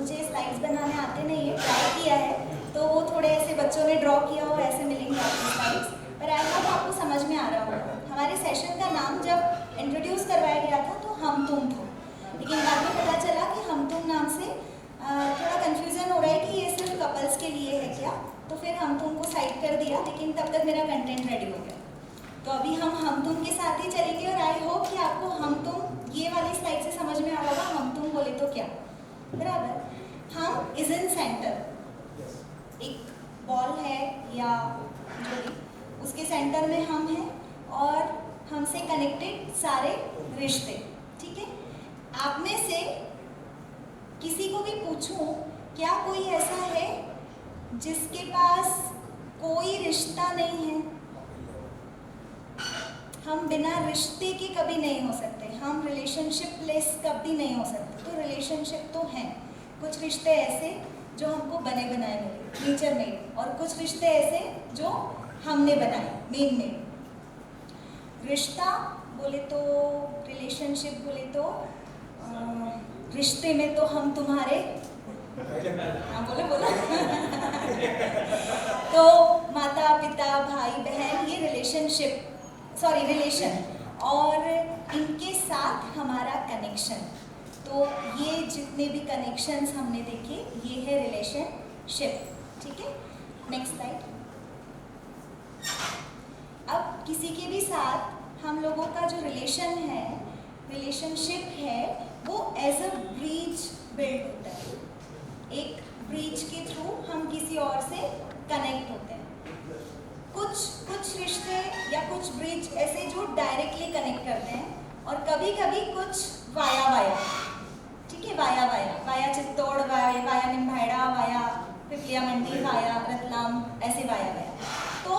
मुझे स्लाइड्स बनाने आते नहीं है, ट्राई किया है तो वो थोड़े ऐसे बच्चों ने ड्रॉ किया हो ऐसे मिलेंगे आपको स्लाइड्स, पर आई होप आपको समझ में आ रहा होगा। हमारे सेशन का नाम जब इंट्रोड्यूस करवाया गया था तो हम तुम था, लेकिन बाद में पता चला कि हम तुम नाम से थोड़ा कन्फ्यूज़न हो रहा है कि ये सिर्फ कपल्स के लिए है क्या, तो फिर हम तुम को साइड कर दिया, लेकिन तब तक मेरा कंटेंट रेडी हो गया। तो अभी हम तुम के साथ ही चलेंगे और आई होप कि आपको हम तुम ये वाली स्लाइड से समझ में आ रहा होगा। हम तुम बोले तो क्या, बराबर। हम इज इन सेंटर, एक बॉल है या जो भी, उसके सेंटर में हम हैं और हमसे कनेक्टेड सारे रिश्ते, ठीक है। आप में से किसी को भी पूछूं क्या कोई ऐसा है जिसके पास कोई रिश्ता नहीं है? हम बिना रिश्ते के कभी नहीं हो सकते, हम रिलेशनशिप लेस कभी नहीं हो सकते। तो रिलेशनशिप तो हैं, कुछ रिश्ते ऐसे जो हमको बने बनाए मिले, नेचर में, और कुछ रिश्ते ऐसे जो हमने बनाए, मेड में। रिश्ता बोले तो, रिलेशनशिप बोले तो, रिश्ते में तो हम तुम्हारे, हाँ बोलो बोलो तो माता पिता भाई बहन, ये रिलेशनशिप, सॉरी रिलेशन, और इनके साथ हमारा कनेक्शन। तो ये जितने भी कनेक्शंस हमने देखे ये है रिलेशनशिप, ठीक है। Next slide. अब किसी के भी साथ हम लोगों का जो रिलेशन है, रिलेशनशिप है, वो एज अ ब्रिज बिल्ड होता है। एक ब्रिज के थ्रू हम किसी और से कनेक्ट होते हैं। कुछ रिश्ते या कुछ ब्रिज ऐसे जो डायरेक्टली कनेक्ट करते हैं, और कभी कभी कुछ वाया, ठीक है, वाया चित्तौड़, वाया निम्भाड़ा, वाया पिपलिया मंडी, वाया रतलाम, ऐसे वाया। तो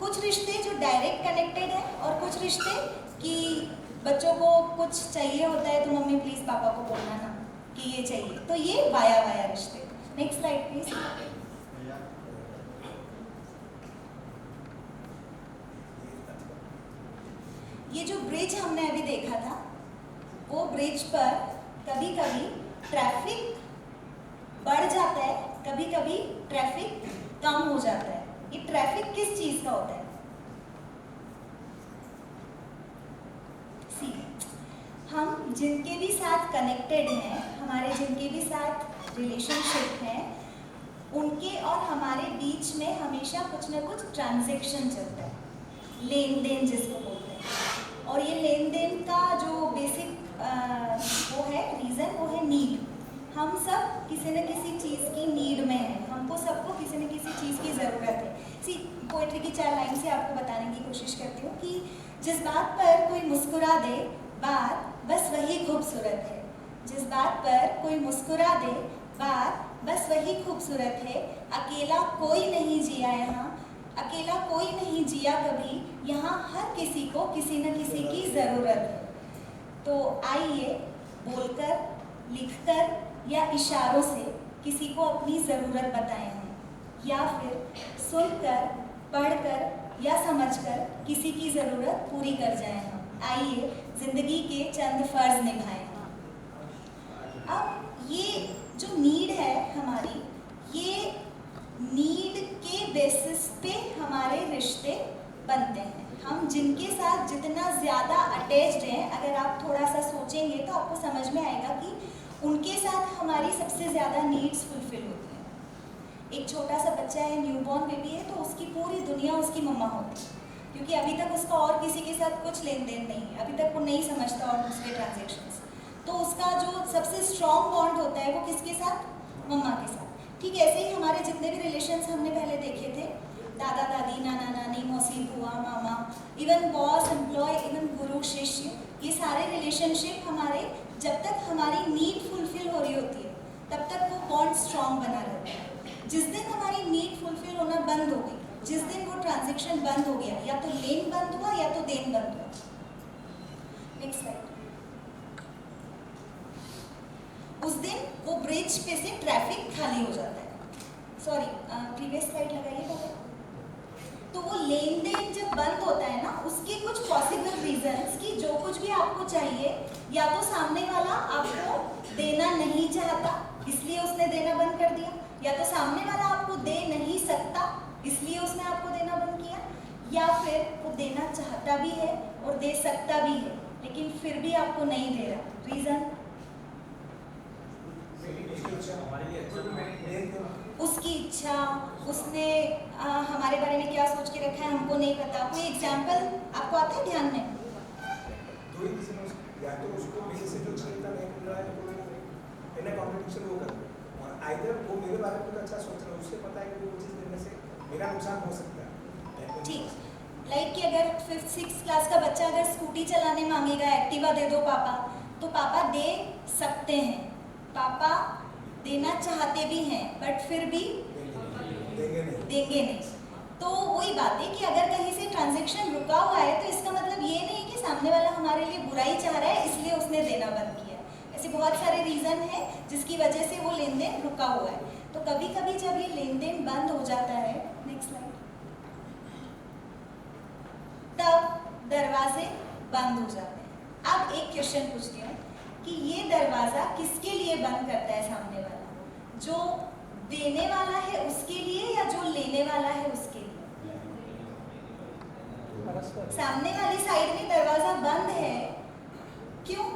कुछ रिश्ते जो डायरेक्ट कनेक्टेड है, और कुछ रिश्ते कि बच्चों को कुछ चाहिए होता है तो मम्मी प्लीज पापा को बोलना ना कि ये चाहिए, तो ये वाया रिश्ते। Next slide please. ये जो ब्रिज हमने अभी देखा था, वो ब्रिज पर कभी कभी ट्रैफिक बढ़ जाता है, कभी कभी ट्रैफिक कम हो जाता है। ये ट्रैफिक किस चीज का होता है? सी, हम जिनके भी साथ कनेक्टेड हैं, हमारे जिनके भी साथ रिलेशनशिप है, उनके और हमारे बीच में हमेशा कुछ ना कुछ ट्रांजैक्शन चलता है, लेन देन जिसको बोलते हैं। और ये लेन देन का जो बेसिक वो है रीज़न, वो है नीड। हम सब किसी न किसी चीज़ की नीड में हैं, हमको सबको किसी न किसी चीज़ की ज़रूरत है। सी, पोइट्री की 4 लाइन से आपको बताने की कोशिश करती हूँ कि जिस बात पर कोई मुस्कुरा दे, बात बस वही खूबसूरत है। जिस बात पर कोई मुस्कुरा दे, बात बस वही खूबसूरत है। अकेला कोई नहीं जिया यहाँ, अकेला कोई नहीं जिया कभी, यहाँ हर किसी को किसी न किसी की ज़रूरत है। तो आइए बोलकर, लिखकर या इशारों से किसी को अपनी ज़रूरत बताएं हम, या फिर सुनकर, पढ़कर या समझकर किसी की ज़रूरत पूरी कर जाएं हम। आइए ज़िंदगी के चंद फ़र्ज़ निभाएं हम। अब ये जो नीड है हमारी, ये नीड के बेसिस पे हमारे रिश्ते बनते हैं। हम जिनके साथ जितना ज़्यादा अटैच्ड हैं, अगर आप थोड़ा सा सोचेंगे तो आपको समझ में आएगा कि उनके साथ हमारी सबसे ज़्यादा नीड्स फुलफिल होती हैं। एक छोटा सा बच्चा है, न्यूबॉर्न बेबी है, तो उसकी पूरी दुनिया उसकी मम्मा होती है, क्योंकि अभी तक उसका और किसी के साथ कुछ लेन देन नहीं है, अभी तक वो नहीं समझता और दूसरे ट्रांजेक्शन्स। तो उसका जो सबसे स्ट्रॉन्ग बॉन्ड होता है वो किसके साथ? मम्मा के साथ। ठीक ऐसे ही हमारे जितने भी रिलेशंस हमने पहले देखे थे, दादा दादी, नाना नानी, मौसी बुआ, मामा, इवन बॉस एम्प्लॉय, इवन गुरु शिष्य, ये सारे रिलेशनशिप हमारे जब तक हमारी नीड फुलफिल हो रही होती है तब तक वो बॉन्ड स्ट्रॉन्ग बना रहता है। जिस दिन हमारी नीड फुलफिल होना बंद हो गई, जिस दिन वो ट्रांजेक्शन बंद हो गया, या तो लेन बंद हुआ या तो देन बंद हुआ। Next slide. उस दिन वो ब्रिज पे से ट्रैफिक खाली हो जाता है। सॉरी, प्रीवियस स्लाइड लगाइए पहले। तो वो लेन देन जब बंद होता है ना, उसके कुछ पॉसिबल रीजंस कि जो कुछ भी आपको चाहिए, या तो सामने वाला आपको देना नहीं चाहता इसलिए उसने कर दिया, या तो सामने वाला आपको दे नहीं सकता इसलिए उसने आपको देना बंद किया, या फिर वो देना चाहता भी है और दे सकता भी है लेकिन फिर भी आपको नहीं दे रहा। रीजन उसकी इच्छा, उसने हमारे बारे में क्या सोच के रखा है हमको नहीं पता। कोई एग्जाम्पल आपको आता है ध्यान में? या तो उसको मेरे से जो क्षमता नहीं मिल रहा है तो इन्हें कॉम्पिटिशन वो कर और आइदर वो मेरे बारे में कुछ अच्छा सोच रहा है, उससे पता है कि वो चीज़ देने से मेरा नुकसान हो सकता है। ठीक, लाइक कि अगर 5th-6th क्लास का बच्चा अगर स्कूटी चलाने मांगेगा, एक्टिवा दे दो पापा, तो पापा दे सकते हैं, पापा देना चाहते भी हैं, बट फिर भी देंगे नहीं। तो वही बात है कि अगर कहीं से ट्रांजैक्शन रुका हुआ है तो इसका मतलब ये नहीं कि सामने वाला हमारे लिए बुराई चाह रहा है इसलिए उसने देना बंद किया है। ऐसे बहुत सारे रीजन है जिसकी वजह से वो लेन देन रुका हुआ है। तो कभी कभी जब ये लेन देन बंद हो जाता है, नेक्स्ट स्लाइड, तब दरवाजे बंद हो जाते हैं। अब एक क्वेश्चन पूछती हूँ कि ये दरवाजा किसके लिए बंद करता है सामने वाला? जो देने वाला है उसके लिए या जो लेने वाला है उसके लिए? सामने वाली साइड में दरवाजा बंद है, क्यों?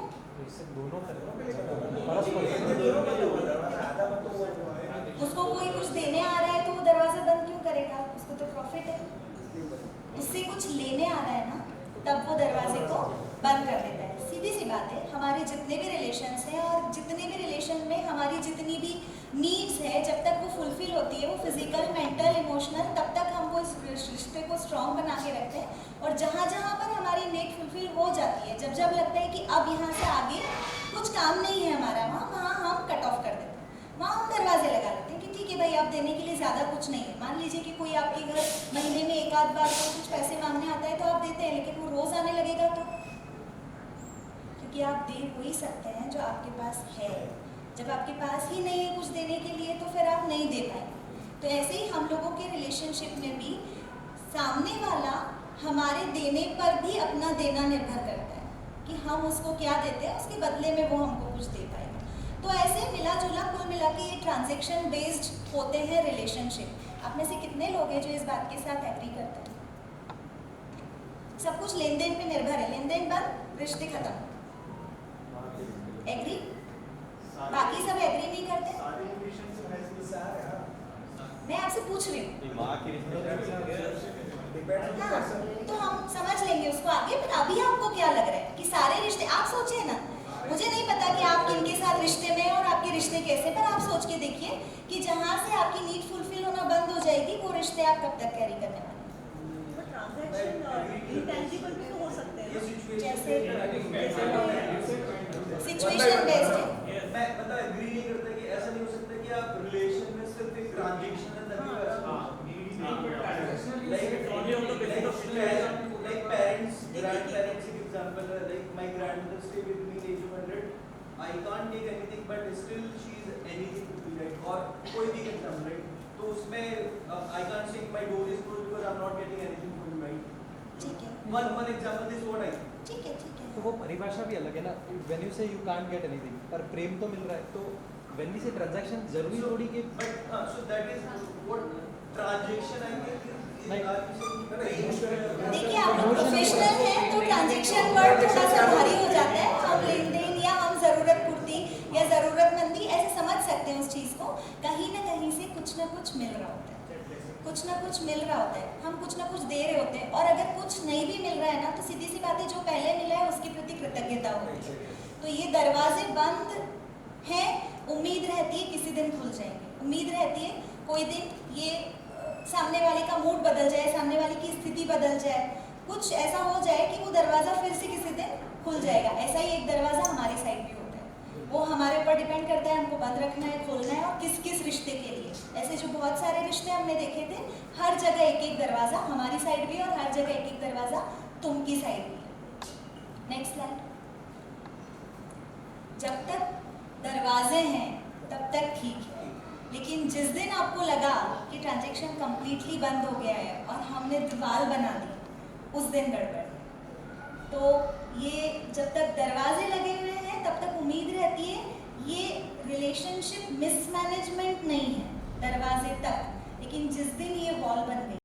उसको कोई कुछ देने आ रहा है तो वो दरवाजा बंद क्यों करेगा? उसको तो प्रॉफिट है, उससे कुछ लेने आ रहा है ना, तब वो दरवाजे को बंद कर देता है। सीधी सी बात है, हमारे जितने भी रिलेशंस हैं और जितने भी रिलेशन में हमारी जितनी भी नीड्स है, जब तक वो फुलफिल होती है, वो फिजिकल, मेंटल, इमोशनल, तब तक हम वो इस रिश्ते को स्ट्रॉन्ग बना के रखते हैं। और जहाँ जहाँ पर हमारी नीड फुलफिल हो जाती है, जब जब लगता है कि अब यहाँ से आगे कुछ काम नहीं है हमारा, वहाँ हम कट ऑफ कर देते हैं, वहाँ हम दरवाजे लगा लेते हैं कि ठीक है भाई, आप देने के लिए ज़्यादा कुछ नहीं है। मान लीजिए कि कोई आपके घर महीने में एक आध बार को कुछ पैसे मांगने आता है तो आप देते हैं, लेकिन वो रोज़ आने लगेगा तो, क्योंकि आप दे वही सकते हैं जो आपके पास है। जब आपके पास ही नहीं है कुछ देने के लिए तो फिर आप नहीं दे पाएंगे। तो ऐसे ही हम लोगों के रिलेशनशिप में भी सामने वाला हमारे देने पर भी अपना देना निर्भर करता है कि हम उसको क्या देते हैं, उसके बदले में वो हमको कुछ दे पाएगा। तो ऐसे मिला जुला कुल मिला के ये ट्रांजेक्शन बेस्ड होते हैं रिलेशनशिप। आप में से कितने लोग हैं जो इस बात के साथ एग्री करते हैं? सब कुछ लेन देन पे निर्भर है, लेन देन बंद, रिश्ते खत्म। एग्री? बाकी सब एग्री नहीं करते? मैं आपसे पूछ रही हूँ। हाँ, तो हम समझ लेंगे उसको आगे, पर अभी आपको क्या लग रहा है कि सारे रिश्ते, आप सोचिए ना, मुझे नहीं पता कि आप किनके साथ रिश्ते में और आपके रिश्ते कैसे, पर आप सोच के देखिए कि जहाँ से आपकी नीड फुलफिल होना बंद हो जाएगी, वो रिश्ते आप कब तक कैरी करने वाले? जैसे सिचुएशन बेस्ड है। मैं मतलब एग्री नहीं करता कि ऐसा नहीं हो सकता कि आप रिलेशन में सिर्फ एक ट्रांजैक्शन है तभी like parents, grandparents एक example है, like my grandmother stay with me age of 100, I can't take anything but still she is anything to me, right? और कोई भी example, right? तो उसमें I can't say my door is closed because I'm not getting anything from you, right? ठीक है, One example is what I think. ठीक है, ठीक है। तो वो परिभाषा भी अलग है ना। व्हेन यू से यू कांट गेट एनीथिंग, पर प्रेम तो मिल रहा है, तो व्हेन वी से ट्रांजैक्शन जरूरी थोड़ी कि But so that is what transaction I think. देखिए, आप लोग प्रोफेशनल हैं तो ट्रांजैक्शन वर्ड थोड़ा सा भारी हो जाता है। हम लेन देन या हम जरूरत पूर्ति या जरूरतमंदी ऐसे समझ सकते हैं उस चीज को। कहीं ना कहीं से कुछ ना कुछ मिल रहा होता है, कुछ ना कुछ मिल रहा होता है, हम कुछ ना कुछ दे रहे होते हैं। और अगर कुछ नहीं भी मिल रहा है ना, तो सीधी सी बात है, जो पहले मिला है उसके प्रति कृतज्ञता होती है। तो ये दरवाजे बंद हैं, उम्मीद रहती है किसी दिन खुल जाएंगे, उम्मीद रहती है कोई दिन ये सामने वाले का मूड बदल जाए, सामने वाले की स्थिति बदल जाए, कुछ ऐसा हो जाए कि वो दरवाज़ा फिर से किसी दिन खुल जाएगा। ऐसा ही एक दरवाज़ा हमारी साइड भी होता है, वो हमारे ऊपर डिपेंड करता है हमको बंद रखना है, खोलना है, और किस किस रिश्ते के लिए। ऐसे जो बहुत सारे रिश्ते हमने देखे थे, हर जगह एक एक दरवाज़ा हमारी साइड भी और हर जगह एक एक दरवाज़ा तुम की साइड भी है। Next slide. जब तक दरवाजे हैं तब तक ठीक है, लेकिन जिस दिन आपको लगा कि ट्रांजैक्शन कंप्लीटली बंद हो गया है और हमने दीवार बना दी, उस दिन गड़बड़ है। तो ये जब तक दरवाजे लगे हुए हैं तब तक उम्मीद रहती है ये रिलेशनशिप मिसमैनेजमेंट नहीं है,